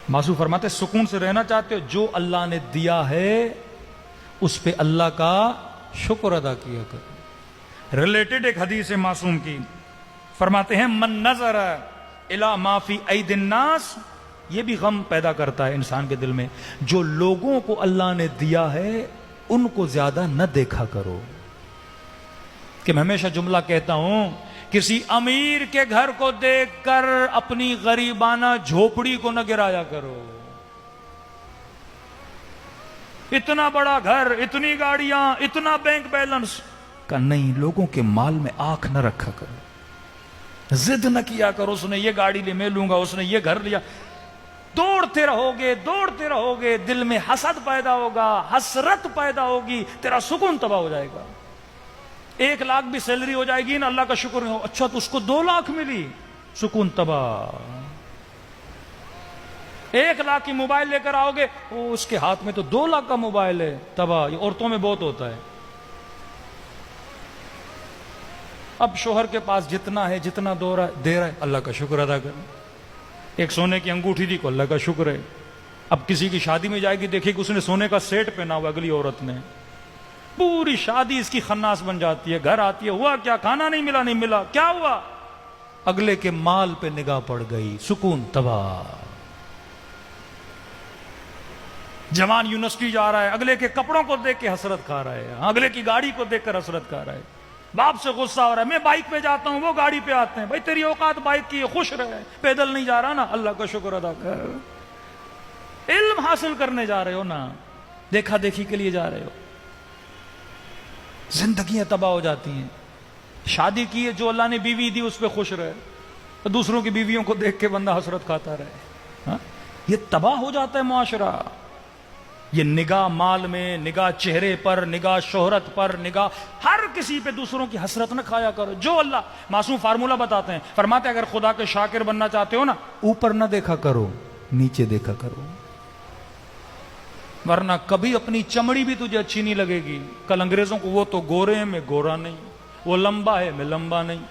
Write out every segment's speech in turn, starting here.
معصوم فرماتے سکون سے رہنا چاہتے ہو، جو اللہ نے دیا ہے اس پہ اللہ کا شکر ادا کیا کرو۔ ریلیٹڈ ایک حدیث ہے معصوم کی، فرماتے ہیں من نظر الی ما فی اید الناس، یہ بھی غم پیدا کرتا ہے انسان کے دل میں، جو لوگوں کو اللہ نے دیا ہے ان کو زیادہ نہ دیکھا کرو۔ کہ میں ہمیشہ جملہ کہتا ہوں، کسی امیر کے گھر کو دیکھ کر اپنی غریبانہ جھوپڑی کو نہ گرایا کرو۔ اتنا بڑا گھر، اتنی گاڑیاں، اتنا بینک بیلنس کا نہیں، لوگوں کے مال میں آنکھ نہ رکھا کرو، ضد نہ کیا کرو اس نے یہ گاڑی لی میں لوں گا، اس نے یہ گھر لیا۔ دوڑتے رہو گے، دل میں حسد پیدا ہوگا، حسرت پیدا ہوگی، تیرا سکون تباہ ہو جائے گا۔ 1 لاکھ بھی سیلری ہو جائے گی نا، اللہ کا شکر ہو، اچھا تو اس کو 2 لاکھ ملی، سکون تباہ۔ 1 لاکھ کی موبائل لے کر آؤ گے، اس کے ہاتھ میں تو 2 لاکھ کا موبائل ہے، تباہ۔ یہ عورتوں میں بہت ہوتا ہے۔ اب شوہر کے پاس جتنا ہے، جتنا دے رہا ہے، اللہ کا شکر ادا کر۔ ایک سونے کی انگوٹھی دی کو اللہ کا شکر ہے۔ اب کسی کی شادی میں جائے گی، دیکھے کہ اس نے سونے کا سیٹ پہنا ہوا، اگلی عورت نے، پوری شادی اس کی خناس بن جاتی ہے۔ گھر آتی ہے، ہوا کیا، کھانا نہیں ملا، کیا ہوا؟ اگلے کے مال پہ نگاہ پڑ گئی، سکون تباہ۔ جوان یونیورسٹی جا رہا ہے، اگلے کے کپڑوں کو دیکھ کے حسرت کھا رہا ہے، اگلے کی گاڑی کو دیکھ کر حسرت کھا رہا ہے۔ باپ سے غصہ ہو رہا ہے، میں بائک پہ جاتا ہوں، وہ گاڑی پہ آتے ہیں۔ بھائی تیری اوقات بائک کی ہے، خوش رہے، پیدل نہیں جا رہا نا، اللہ کا شکر ادا کر۔ علم حاصل کرنے جا رہے ہو نا، دیکھا دیکھی کے لیے جا رہے ہو، زندگیاں تباہ ہو جاتی ہیں۔ شادی کی ہے، جو اللہ نے بیوی دی اس پہ خوش رہے، دوسروں کی بیویوں کو دیکھ کے بندہ حسرت کھاتا رہے، یہ تباہ ہو جاتا ہے معاشرہ۔ یہ نگاہ مال میں، نگاہ چہرے پر، نگاہ شہرت پر، نگاہ ہر کسی پہ دوسروں کی حسرت نہ کھایا کرو۔ جو اللہ معصوم فارمولہ بتاتے ہیں، فرماتے ہیں اگر خدا کے شاکر بننا چاہتے ہو نا، اوپر نہ دیکھا کرو، نیچے دیکھا کرو، ورنہ کبھی اپنی چمڑی بھی تجھے اچھی نہیں لگے گی۔ کل انگریزوں کو، وہ تو گورے ہیں، میں گورا نہیں، وہ لمبا ہے، میں لمبا نہیں،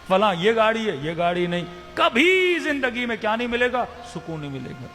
فلاں یہ گاڑی ہے، یہ گاڑی نہیں۔ کبھی زندگی میں کیا نہیں ملے گا؟ سکون نہیں ملے گا۔